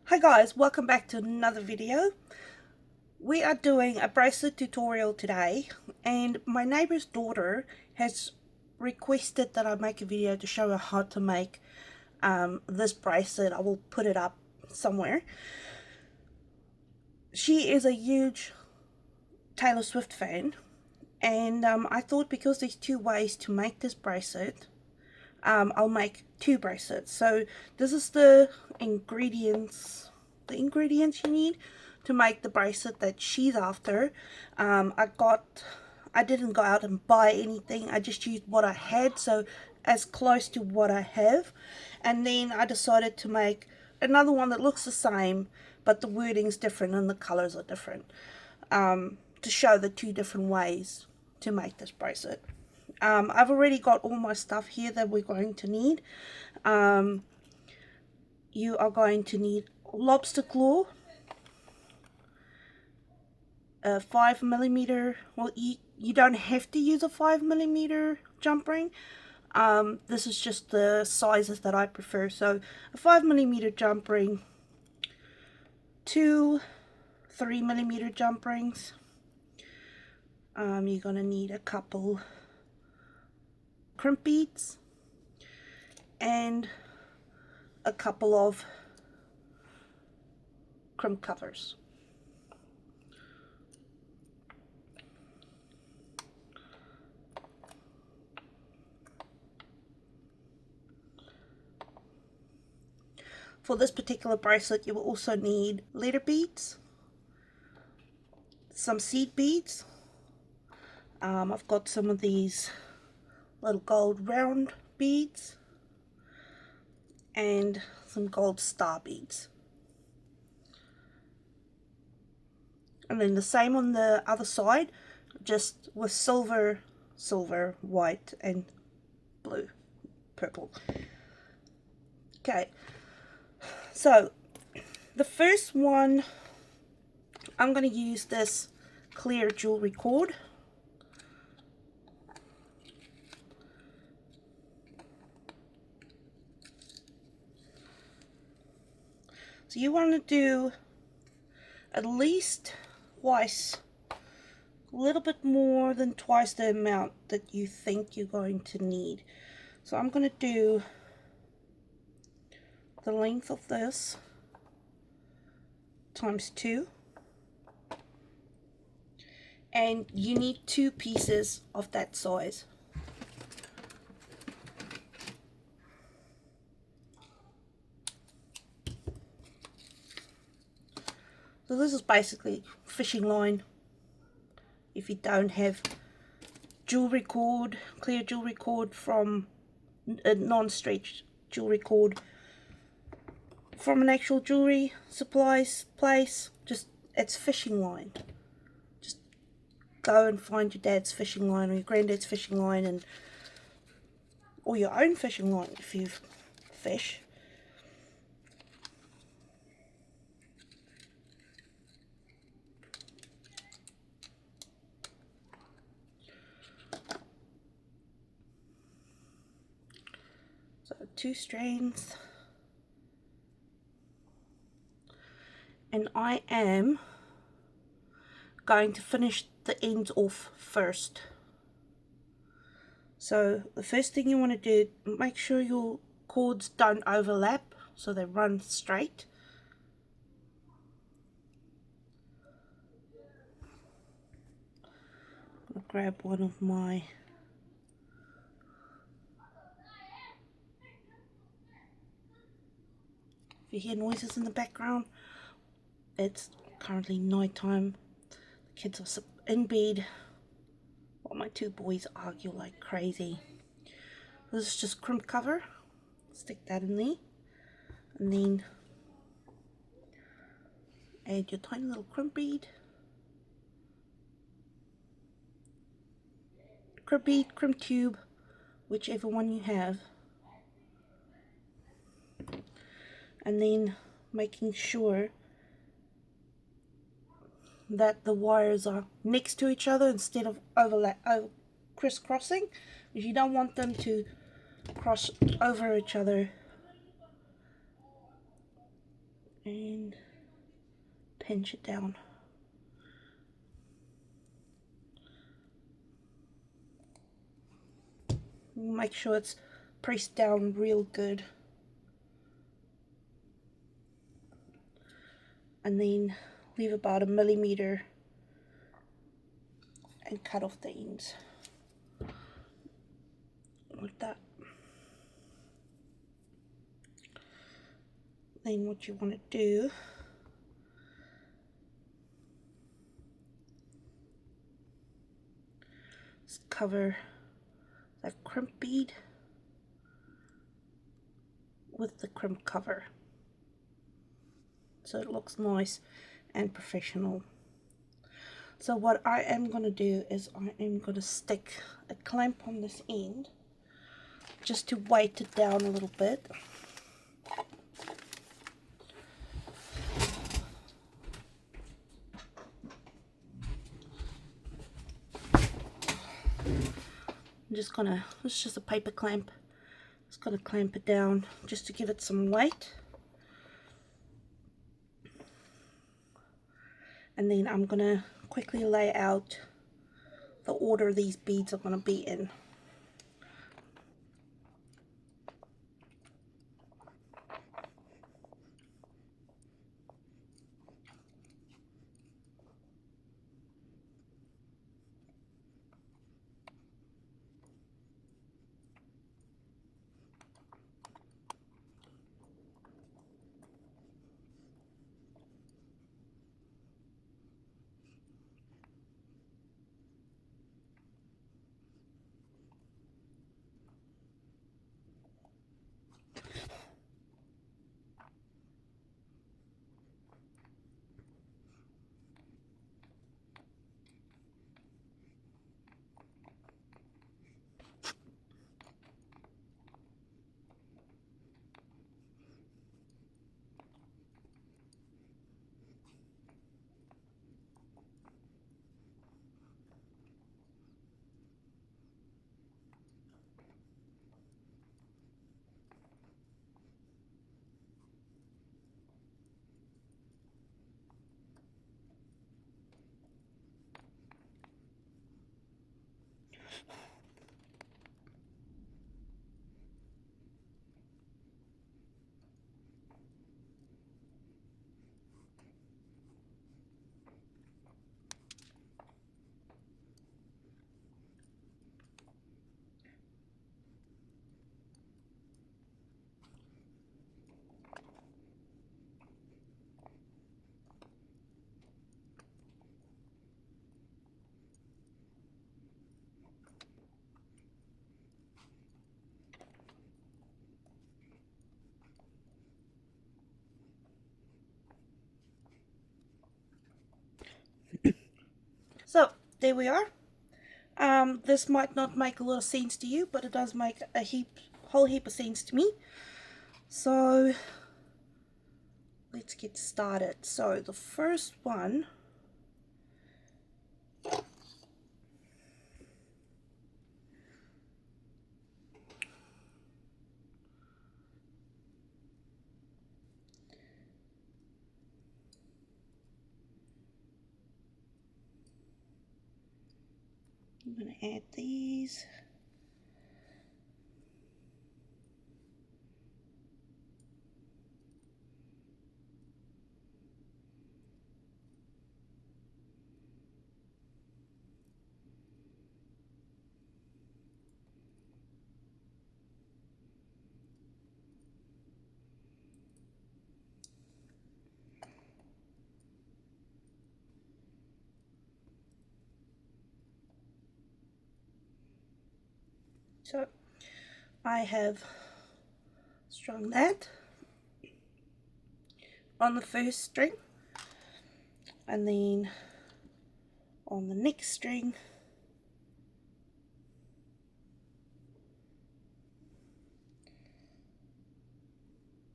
Hi guys, welcome back to another video. We are doing a bracelet tutorial today, and my neighbor's daughter has requested that I make a video to show her how to make this bracelet. I will put it up somewhere. She is a huge Taylor Swift fan, and I thought because there's two ways to make this bracelet, I'll make two bracelets. So this is the ingredients you need to make the bracelet that she's after. I didn't go out and buy anything. I just used what I had, so as close to what I have. And then I decided to make another one that looks the same, but the wording's different and the colors are different, to show the two different ways to make this bracelet. I've already got all my stuff here that we're going to need. You are going to need lobster claw, a 5mm. Well, you don't have to use a 5mm jump ring. This is just the sizes that I prefer. So a 5mm jump ring, two 3mm jump rings. You're gonna need a couple crimp beads and a couple of crimp covers. For this particular bracelet, you will also need letter beads, some seed beads. I've got some of these little gold round beads and some gold star beads. And then the same on the other side, just with silver, white, and blue, purple. Okay, so the first one, I'm going to use this clear jewelry cord. So you want to do at least twice, a little bit more than twice the amount that you think you're going to need. So I'm going to do the length of this times 2, and you need 2 pieces of that size. So this is basically fishing line. If you don't have jewelry cord, clear jewelry cord from a non-stretch jewelry cord from an actual jewelry supplies place, just it's fishing line. Just go and find your dad's fishing line or your granddad's fishing line, and or your own fishing line if you fish. So 2 strands, and I am going to finish the ends off first. So the first thing you want to do, make sure your cords don't overlap so they run straight. I'll grab one of my if you hear noises in the background, it's currently night time. The kids are in bed while my 2 boys argue like crazy. This is just crimp cover. Stick that in there, and then add your tiny little crimp bead, crimp tube, whichever one you have, and then making sure that the wires are next to each other instead of crisscrossing, because you don't want them to cross over each other and pinch it down. Make sure it's pressed down real good. And then leave about 1 millimeter and cut off the ends like that. Then what you want to do is cover that crimp bead with the crimp cover so it looks nice and professional. So what I am going to do is I am going to stick a clamp on this end just to weight it down a little bit. I'm just gonna, it's just a paper clamp, just gonna clamp it down just to give it some weight. And then I'm gonna quickly lay out the order these beads are gonna be in. So there we are. This might not make a lot of sense to you, but it does make a whole heap of sense to me. So let's get started. So the first one, I'm going to add these. So I have strung that on the first string, and then on the next string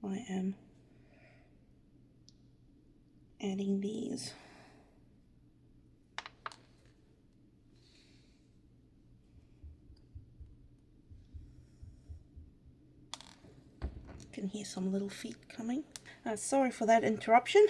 I am adding these. can hear some little feet coming. Sorry for that interruption.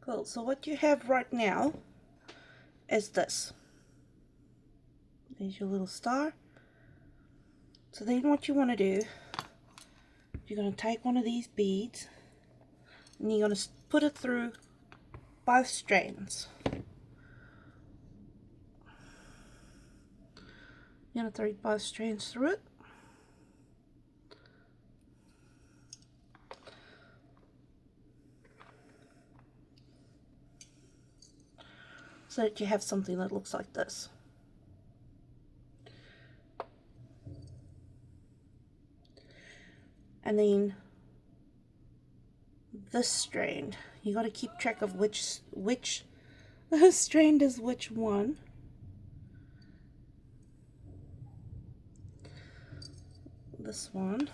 Cool, so what you have right now is this. There's your little star. So then what you want to do, you're going to take one of these beads and you're going to put it through both strands. You're going to thread both strands through it. So that you have something that looks like this. And then this strand, you got to keep track of which strand is which one. This one.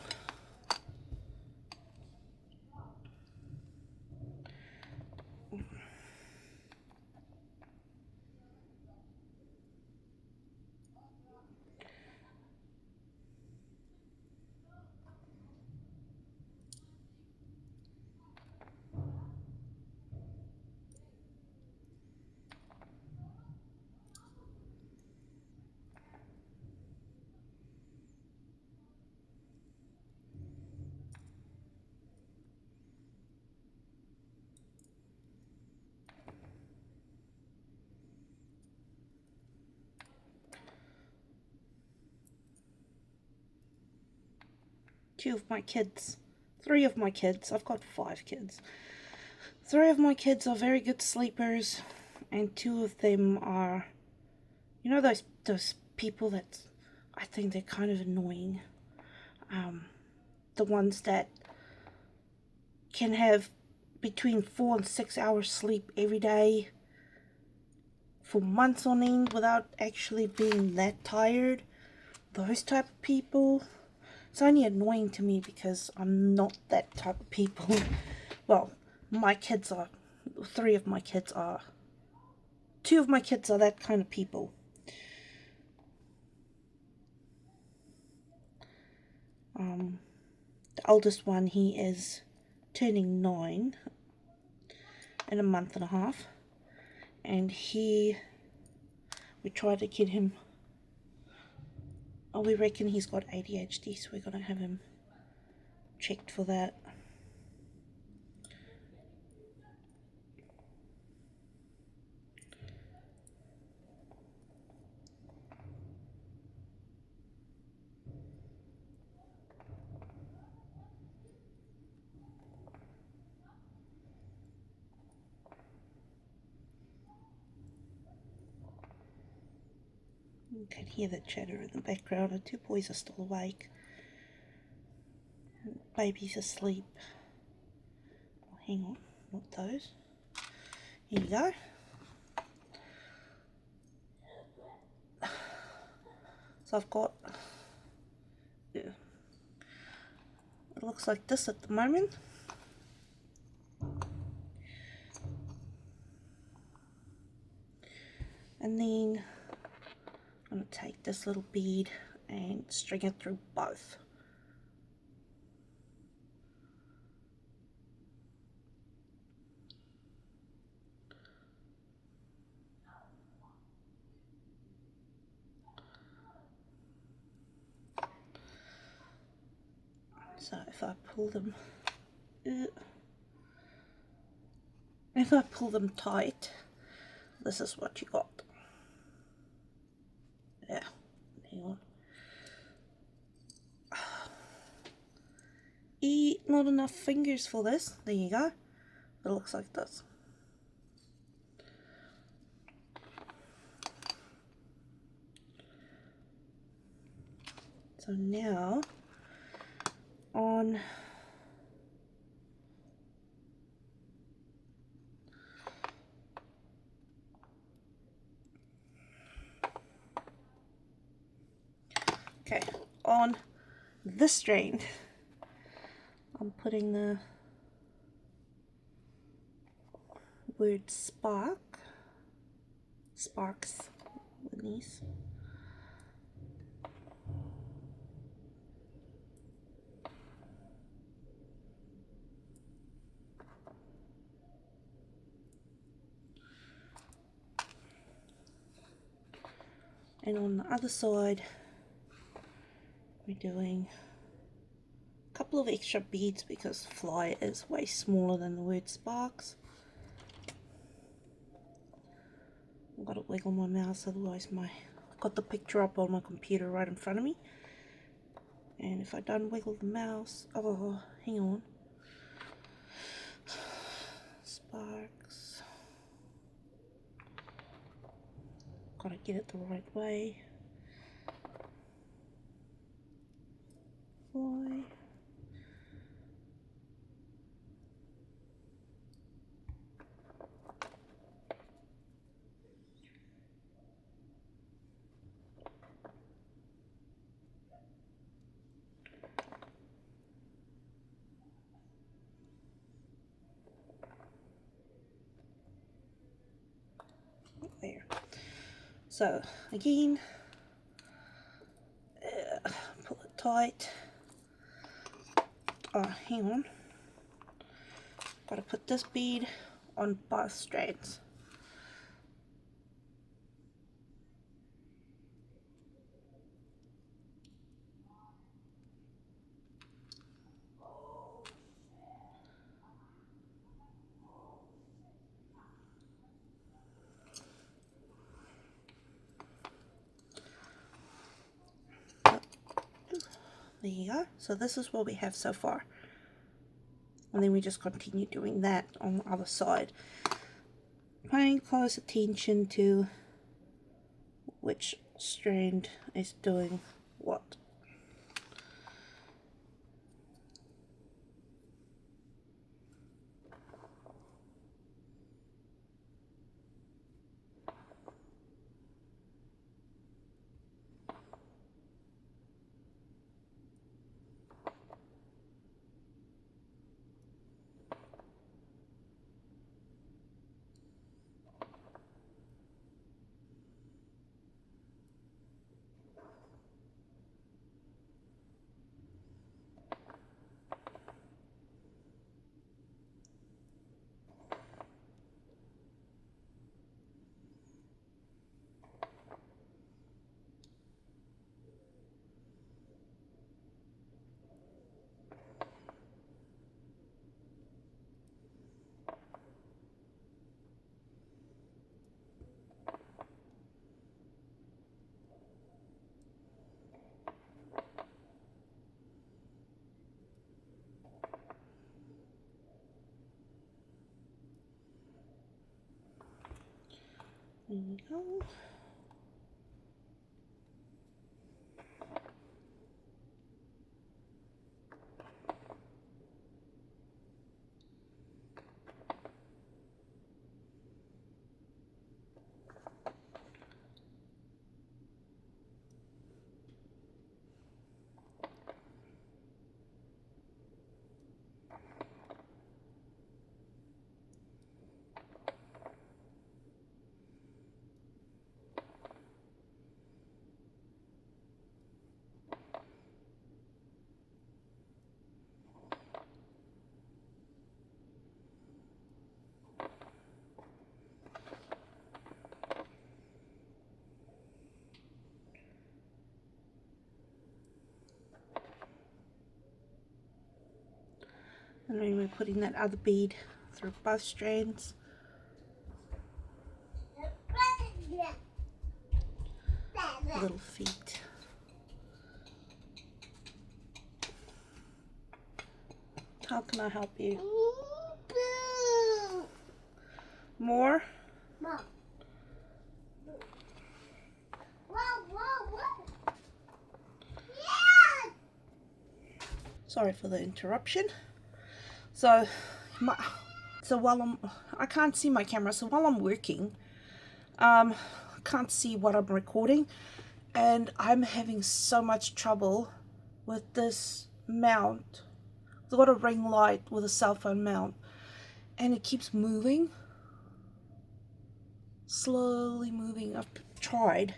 Three of my kids, I've got 5 kids. 3 of my kids are very good sleepers, and 2 of them are, you know, those people that I think they're kind of annoying. The ones that can have between 4 and 6 hours sleep every day for months on end without actually being that tired. Those type of people. It's only annoying to me because I'm not that type of people. Well, my kids are, 3 of my kids are, 2 of my kids are that kind of people. The oldest one, he is turning 9 in a month and a half, and we tried to get him, we reckon he's got ADHD, so we're going to have him checked for that. You can hear the chatter in the background. The 2 boys are still awake. Baby's asleep. Oh, hang on, not those. Here you go. So I've got, it looks like this at the moment. And then I'm going to take this little bead and string it through both. So if I pull them tight, this is what you got. Yeah, hang on. Not enough fingers for this. There you go. It looks like this. So now on on this strand, I'm putting the word sparks with these. And on the other side, we're doing a couple of extra beads because fly is way smaller than the word sparks. I've got to wiggle my mouse, otherwise I've got the picture up on my computer right in front of me. And if I don't wiggle the mouse, oh, hang on. Sparks. Gotta get it the right way. Fly. There. So again, pull it tight. Oh, hang on. Gotta put this bead on both strands. There you go. So this is what we have so far. And then we just continue doing that on the other side. Paying close attention to which strand is doing what. There we go. And then we're putting that other bead through both strands. Little feet. How can I help you? More? Mom. Yeah. Sorry for the interruption. So while I can't see my camera, so while I'm working, I can't see what I'm recording, and I'm having so much trouble with this mount. I've got a ring light with a cell phone mount, and it keeps moving, slowly moving. I've tried.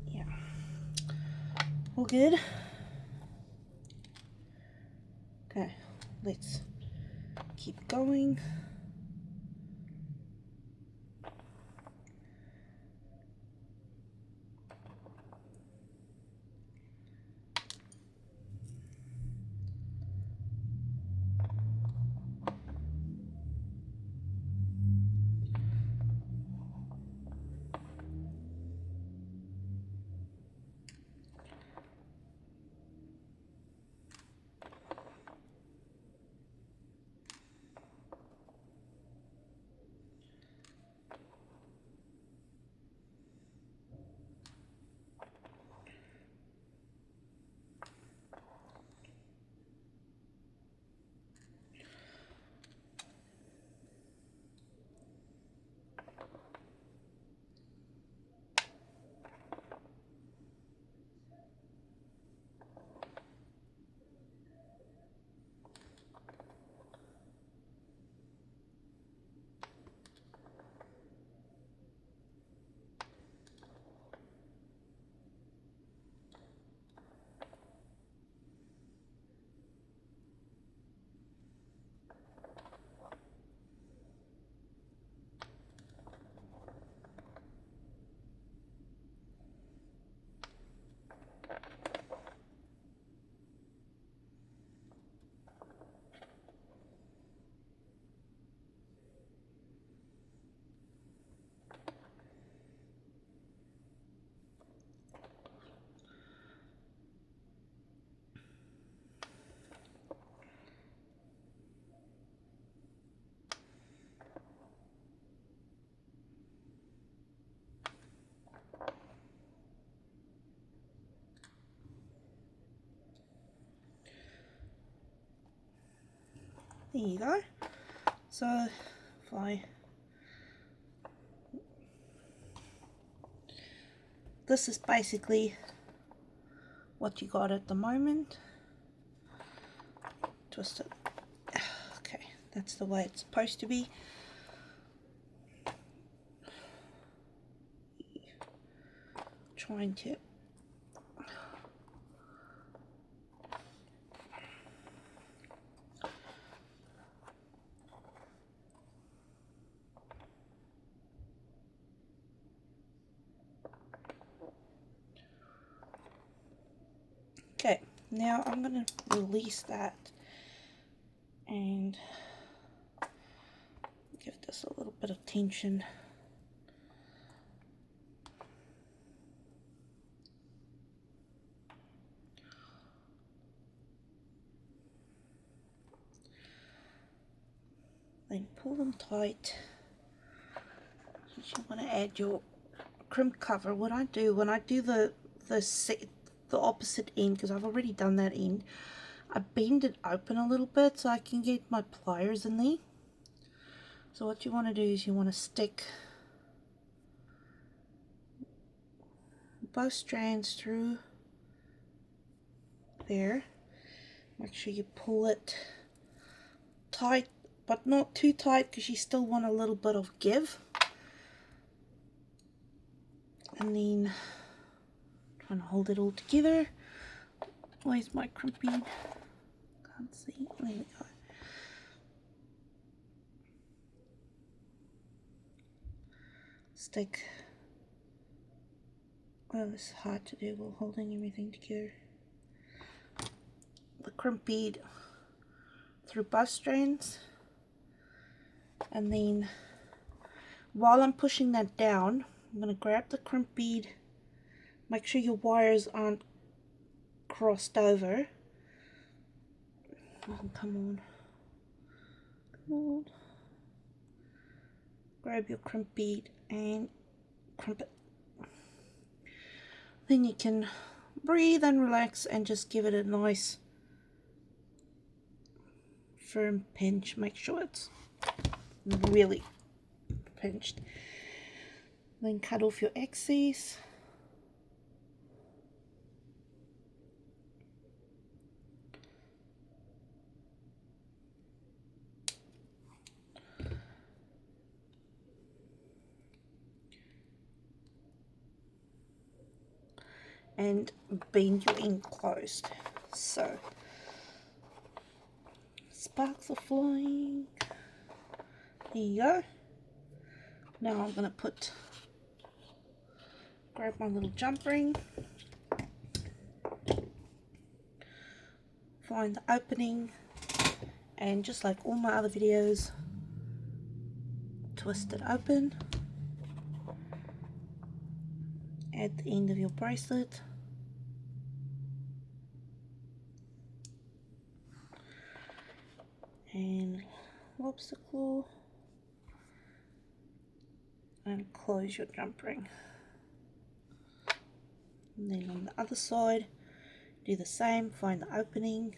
Yeah, all good. Okay, let's keep going. There you go. So if I, this is basically what you got at the moment. Twist it. Okay, that's the way it's supposed to be. Trying to okay, now I'm going to release that and give this a little bit of tension. Then pull them tight. You want to add your crimp cover. What I do when I do the opposite end, because I've already done that end, I bend it open a little bit so I can get my pliers in there. So what you want to do is you want to stick both strands through there. Make sure you pull it tight, but not too tight, because you still want a little bit of give. And then trying to hold it all together. Where's my crimp bead? Can't see. There we go. Stick. Oh, it's hard to do while holding everything together. the crimp bead through both strands, and then while I'm pushing that down, I'm going to grab the crimp bead. Make sure your wires aren't crossed over. Oh, come on. Come on. Grab your crimp bead and crimp it. Then you can breathe and relax and just give it a nice firm pinch. Make sure it's really pinched. Then cut off your excess. And bend your end closed. So sparks are flying. There you go. Now I'm going to grab my little jump ring, find the opening, and just like all my other videos, twist it open at the end of your bracelet. And lobster claw and close your jump ring. And then on the other side, do the same, find the opening,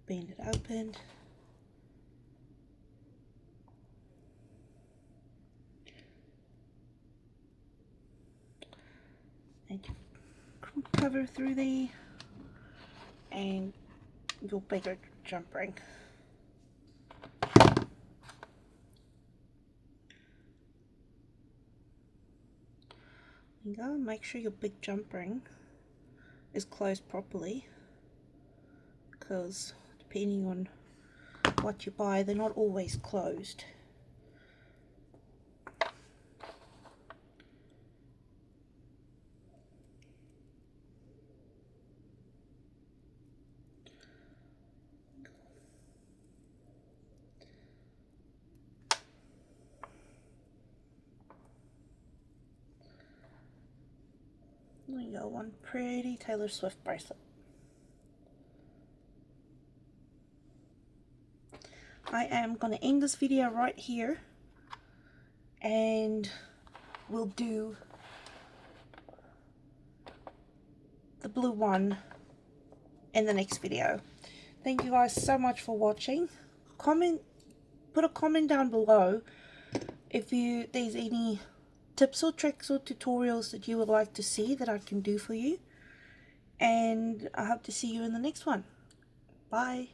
bend it open, and you cover through there, and your bigger jump ring. There you go. Make sure your big jump ring is closed properly, because depending on what you buy, they're not always closed. There you go, one pretty Taylor Swift bracelet. I am going to end this video right here, and we'll do the blue one in the next video. Thank you guys so much for watching. Put a comment down below if there's any tips or tricks or tutorials that you would like to see that I can do for you, and I hope to see you in the next one. Bye.